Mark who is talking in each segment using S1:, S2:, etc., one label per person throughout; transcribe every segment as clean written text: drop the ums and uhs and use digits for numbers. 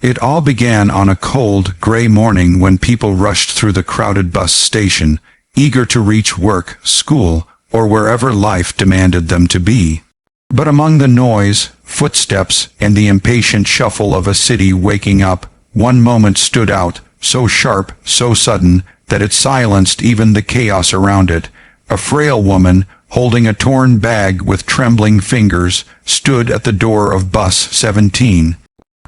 S1: It all began on a cold, gray morning when people rushed through the crowded bus station, eager to reach work, school, or wherever life demanded them to be. But among the noise, footsteps, and the impatient shuffle of a city waking up, one moment stood out, so sharp, so sudden, that it silenced even the chaos around it. A frail woman, holding a torn bag with trembling fingers, stood at the door of bus 17.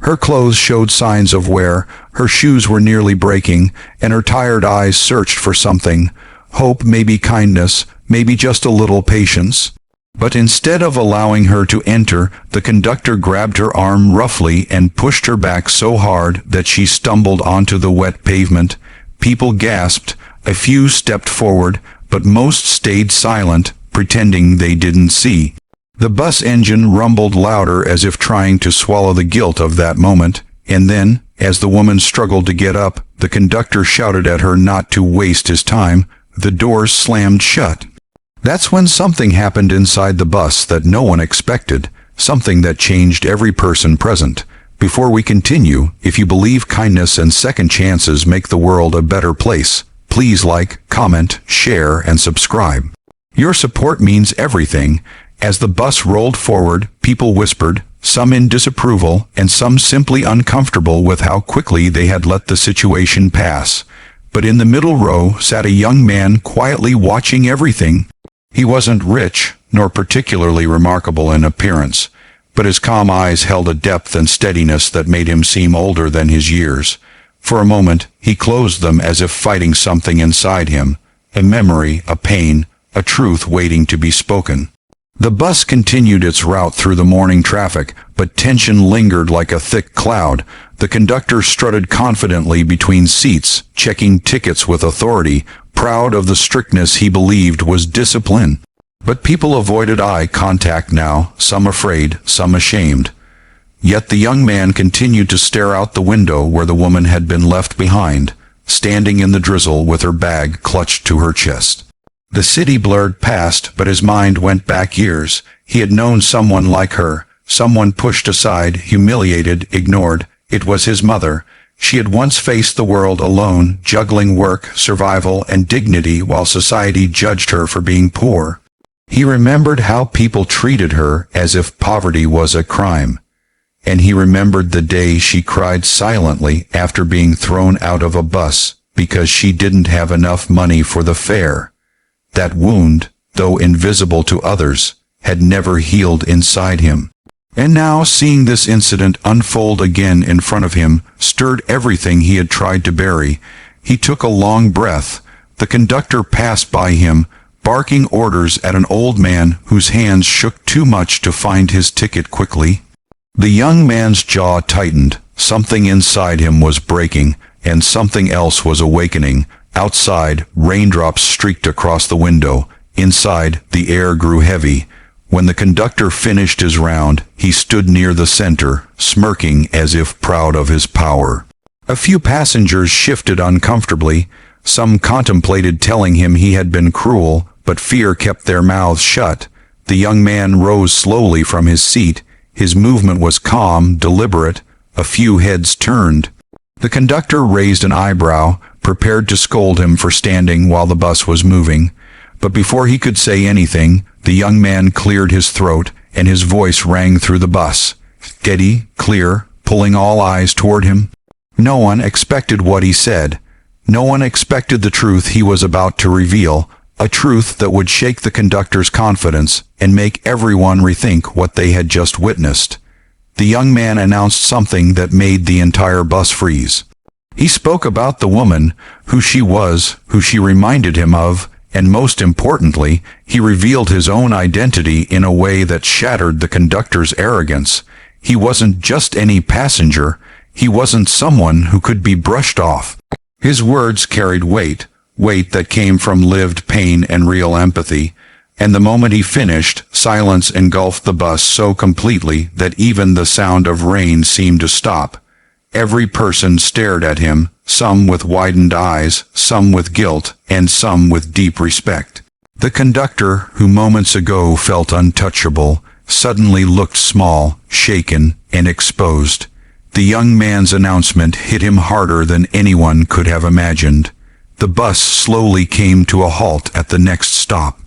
S1: Her clothes showed signs of wear, her shoes were nearly breaking, and her tired eyes searched for something. Hope, maybe kindness, maybe just a little patience. But instead of allowing her to enter, the conductor grabbed her arm roughly and pushed her back so hard that she stumbled onto the wet pavement. People gasped, a few stepped forward, but most stayed silent, pretending they didn't see. The bus engine rumbled louder as if trying to swallow the guilt of that moment, and then, as the woman struggled to get up, the conductor shouted at her not to waste his time. The doors slammed shut. That's when something happened inside the bus that no one expected, something that changed every person present. Before we continue, if you believe kindness and second chances make the world a better place, please like, comment, share, and subscribe. Your support means everything. As the bus rolled forward, people whispered, some in disapproval, and some simply uncomfortable with how quickly they had let the situation pass. But in the middle row sat a young man quietly watching everything. He wasn't rich, nor particularly remarkable in appearance, but his calm eyes held a depth and steadiness that made him seem older than his years. For a moment, he closed them as if fighting something inside him, a memory, a pain, a truth waiting to be spoken. The bus continued its route through the morning traffic, but tension lingered like a thick cloud. The conductor strutted confidently between seats, checking tickets with authority, proud of the strictness he believed was discipline. But people avoided eye contact now, some afraid, some ashamed. Yet the young man continued to stare out the window where the woman had been left behind, standing in the drizzle with her bag clutched to her chest. The city blurred past, but his mind went back years. He had known someone like her, someone pushed aside, humiliated, ignored. It was his mother. She had once faced the world alone, juggling work, survival, and dignity while society judged her for being poor. He remembered how people treated her as if poverty was a crime. And he remembered the day she cried silently after being thrown out of a bus because she didn't have enough money for the fare. That wound, though invisible to others, had never healed inside him. And now, seeing this incident unfold again in front of him, stirred everything he had tried to bury. He took a long breath. The conductor passed by him, barking orders at an old man whose hands shook too much to find his ticket quickly. The young man's jaw tightened. Something inside him was breaking, and something else was awakening. Outside, raindrops streaked across the window. Inside, the air grew heavy. When the conductor finished his round, he stood near the center, smirking as if proud of his power. A few passengers shifted uncomfortably. Some contemplated telling him he had been cruel, but fear kept their mouths shut. The young man rose slowly from his seat. His movement was calm, deliberate. A few heads turned. The conductor raised an eyebrow, prepared to scold him for standing while the bus was moving. But before he could say anything, the young man cleared his throat, and his voice rang through the bus. Steady, clear, pulling all eyes toward him. No one expected what he said. No one expected the truth he was about to reveal, a truth that would shake the conductor's confidence and make everyone rethink what they had just witnessed. The young man announced something that made the entire bus freeze. He spoke about the woman, who she was, who she reminded him of, and most importantly, he revealed his own identity in a way that shattered the conductor's arrogance. He wasn't just any passenger. He wasn't someone who could be brushed off. His words carried weight that came from lived pain and real empathy. And the moment he finished, silence engulfed the bus so completely that even the sound of rain seemed to stop. Every person stared at him, some with widened eyes, some with guilt, and some with deep respect. The conductor, who moments ago felt untouchable, suddenly looked small, shaken, and exposed. The young man's announcement hit him harder than anyone could have imagined. The bus slowly came to a halt at the next stop.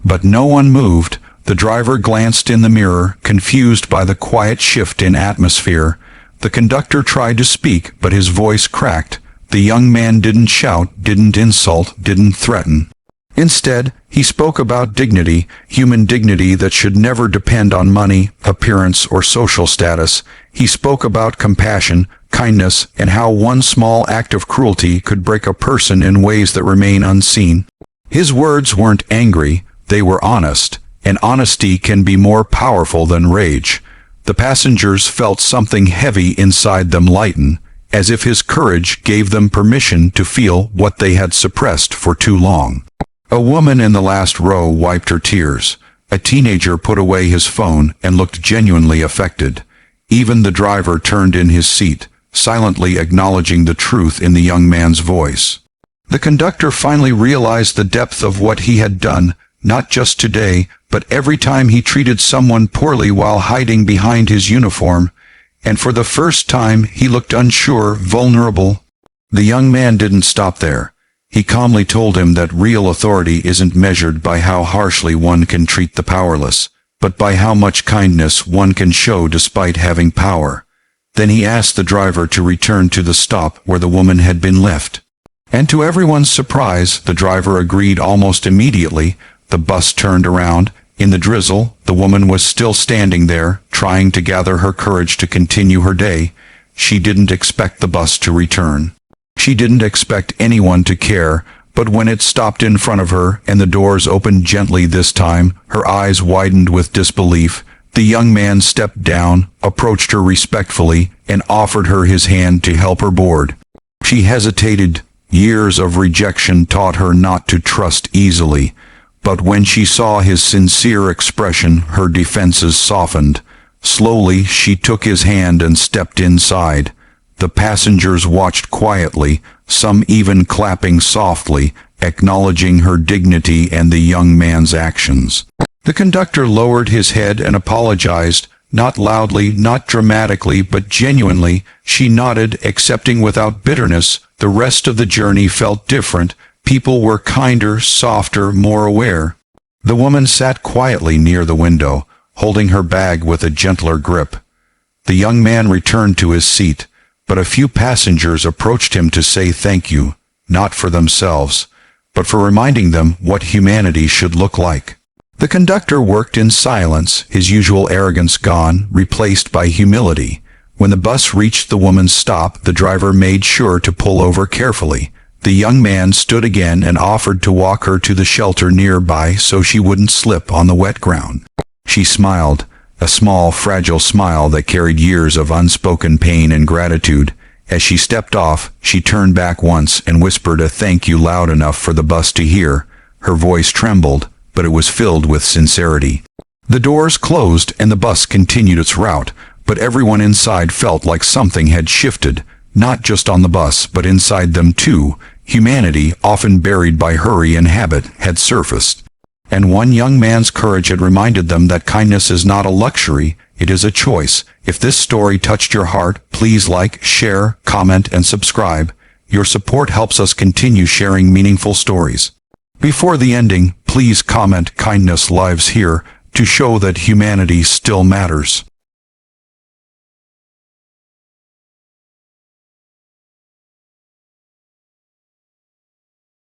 S1: But no one moved. The driver glanced in the mirror, confused by the quiet shift in atmosphere. The conductor tried to speak, but his voice cracked. The young man didn't shout, didn't insult, didn't threaten. Instead, he spoke about dignity, human dignity that should never depend on money, appearance, or social status. He spoke about compassion, kindness, and how one small act of cruelty could break a person in ways that remain unseen. His words weren't angry, they were honest, and honesty can be more powerful than rage. The passengers felt something heavy inside them lighten, as if his courage gave them permission to feel what they had suppressed for too long. A woman in the last row wiped her tears. A teenager put away his phone and looked genuinely affected. Even the driver turned in his seat, silently acknowledging the truth in the young man's voice. The conductor finally realized the depth of what he had done, not just today, but every time he treated someone poorly while hiding behind his uniform, and for the first time he looked unsure, vulnerable. The young man didn't stop there. He calmly told him that real authority isn't measured by how harshly one can treat the powerless, but by how much kindness one can show despite having power. Then he asked the driver to return to the stop where the woman had been left. And to everyone's surprise, the driver agreed almost immediately. The bus turned around. In the drizzle, the woman was still standing there, trying to gather her courage to continue her day. She didn't expect the bus to return. She didn't expect anyone to care, but when it stopped in front of her and the doors opened gently this time, her eyes widened with disbelief. The young man stepped down, approached her respectfully, and offered her his hand to help her board. She hesitated. Years of rejection taught her not to trust easily. But when she saw his sincere expression, her defenses softened. Slowly, she took his hand and stepped inside. The passengers watched quietly, some even clapping softly, acknowledging her dignity and the young man's actions. The conductor lowered his head and apologized, not loudly, not dramatically, but genuinely. She nodded, accepting without bitterness. The rest of the journey felt different. People were kinder, softer, more aware. The woman sat quietly near the window, holding her bag with a gentler grip. The young man returned to his seat, but a few passengers approached him to say thank you, not for themselves, but for reminding them what humanity should look like. The conductor worked in silence, his usual arrogance gone, replaced by humility. When the bus reached the woman's stop, the driver made sure to pull over carefully. The young man stood again and offered to walk her to the shelter nearby so she wouldn't slip on the wet ground. She smiled, a small, fragile smile that carried years of unspoken pain and gratitude. As she stepped off, she turned back once and whispered a thank you loud enough for the bus to hear. Her voice trembled, but it was filled with sincerity. The doors closed and the bus continued its route, but everyone inside felt like something had shifted. Not just on the bus, but inside them too. Humanity, often buried by hurry and habit, had surfaced. And one young man's courage had reminded them that kindness is not a luxury, it is a choice. If this story touched your heart, please like, share, comment, and subscribe. Your support helps us continue sharing meaningful stories. Before the ending, please comment "Kindness lives here" to show that humanity still matters.